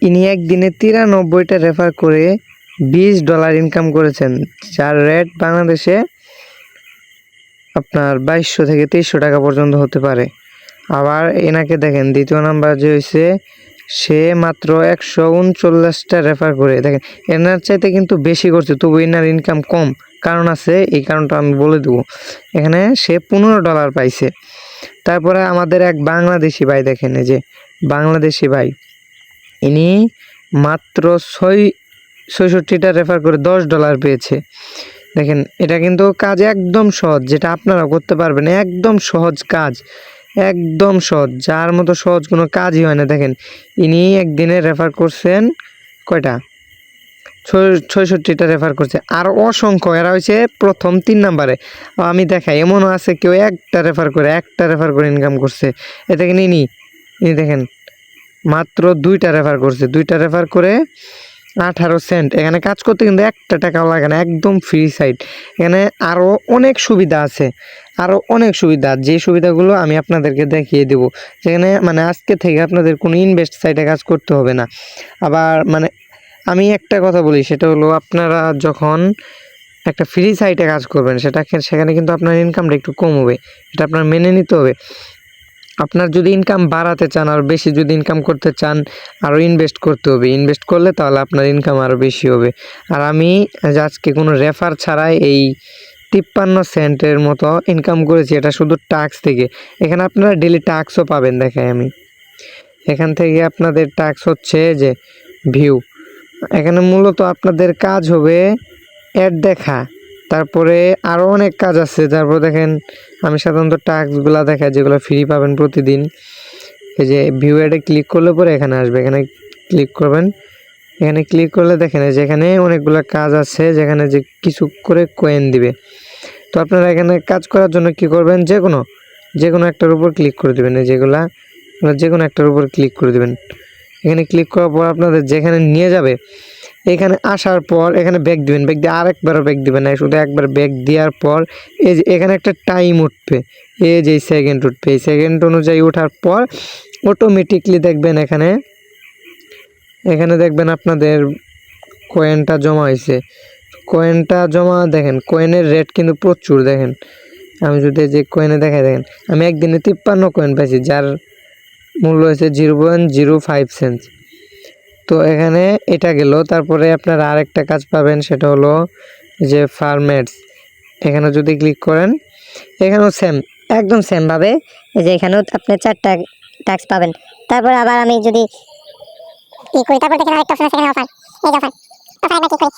ইনি একদিনে 93টা রেফার করে $20 ইনকাম করেছেন, যার রেট বাংলাদেশে আপনার 2200 থেকে 2300 টাকা পর্যন্ত হতে পারে। আবার এনাকে দেখেন দ্বিতীয় নাম্বার যে হয়েছে, সে মাত্র 139টা রেফার করে, দেখেন এনার চাইতে কিন্তু বেশি করছে, তবু এনার ইনকাম কম। কারণ আছে, এই কারণটা আমি বলে দেবো। এখানে সে $15 পাইছে। তারপরে আমাদের এক বাংলাদেশি ভাই, দেখেন এই যে বাংলাদেশি ভাই, ইনি মাত্র 66টা রেফার করে $10 পেয়েছে। দেখেন এটা কিন্তু কাজ একদম সহজ, যেটা আপনারা করতে পারবেন, একদম সহজ কাজ, একদম সহজ, যার মতো সহজ কোনো কাজই হয় না। দেখেন ইনি একদিনে রেফার করছেন কয়টা, 66টা রেফার করছে। আর অসংখ্য, এরা হয়েছে প্রথম 3 নাম্বারে। আমি দেখাই, এমনও আছে কেউ একটা রেফার করে ইনকাম করছে। এ দেখেন ইনি দেখেন মাত্র 2টা রেফার করছে, 2টা রেফার করে 18 সেন্ট। এখানে কাজ করতে কিন্তু 1 টাকাও লাগে না, একদম ফ্রি সাইট। এখানে আরও অনেক সুবিধা আছে, আরও অনেক সুবিধা, যে সুবিধাগুলো আমি আপনাদেরকে দেখিয়ে দেবো। সেখানে মানে আজকে থেকে আপনাদের কোনো ইনভেস্ট সাইটে কাজ করতে হবে না। আবার মানে আমি একটা কথা বলি, সেটা হলো আপনারা যখন একটা ফ্রি সাইটে কাজ করবেন, সেখানে কিন্তু আপনার ইনকামটা একটু কম হবে, এটা আপনার মেনে নিতে হবে। আপনার যদি ইনকাম বাড়াতে চান, আর বেশি যদি ইনকাম করতে চান, আরও ইনভেস্ট করতে হবে। ইনভেস্ট করলে তাহলে আপনার ইনকাম আরও বেশি হবে। আর আমি আজকে কোনো রেফার ছাড়াই এই 53 সেন্টের মতো ইনকাম করেছি, এটা শুধু টাস্ক থেকে। এখানে আপনারা ডেলি টাস্কও পাবেন, দেখাই আমি। এখান থেকে আপনাদের টাস্ক হচ্ছে যে ভিউ, এখানে মূলত আপনাদের কাজ হবে অ্যাড দেখা, তারপরে আরও অনেক কাজ আছে। তারপর দেখেন আমি সাধারণত টাস্কগুলো দেখাই যেগুলো ফ্রি পাবেন প্রতিদিন। এই যে ভিউ অ্যাডে ক্লিক করলে পরে এখানে আসবে, এখানে ক্লিক করবেন। এখানে ক্লিক করলে দেখেন যেখানে অনেকগুলো কাজ আছে, যেখানে যে কিছু করে কয়েন দিবে। তো আপনারা এখানে কাজ করার জন্য কি করবেন, যে কোনো একটার উপর ক্লিক করে দেবেন। এই যে কোনো একটার উপর ক্লিক করে দেবেন। এখানে ক্লিক করার পর আপনাদের যেখানে নিয়ে যাবে, এখানে আসার পর এখানে ব্যাক দিবেন, ব্যাক দিয়ে আরেকবারও ব্যাক দিবেন না, শুধু একবার ব্যাক দেওয়ার পর এই যে এখানে একটা টাইম উঠবে, এই যে সেকেন্ড উঠবে। এই সেকেন্ড অনুযায়ী ওঠার পর অটোমেটিকলি দেখবেন এখানে দেখবেন আপনাদের কয়েনটা জমা হয়েছে। কয়েনটা জমা, দেখেন কয়েনের রেট কিন্তু প্রচুর। দেখেন আমি যদি যে কয়েনে দেখাই, দেখেন আমি একদিনে 53 কয়েন পাইছি, যার মূল্য হয়েছে 0.05 সেন্ট। তো এখানে এটা গেল। তারপরে আপনারা আরেকটা কাজ পাবেন, সেটা হলো যে ফার্মেটস। এখানে যদি ক্লিক করেন, এখানেও সেম, একদম সেম ভাবে যে এখানেও আপনি 4টা ট্যাক্স পাবেন। তারপর আবার আমি যদি কি করি, তারপর দেখেন আরেকটা অপশন আছে, এখানে অফার। এই যে অফার একবার ক্লিক করি,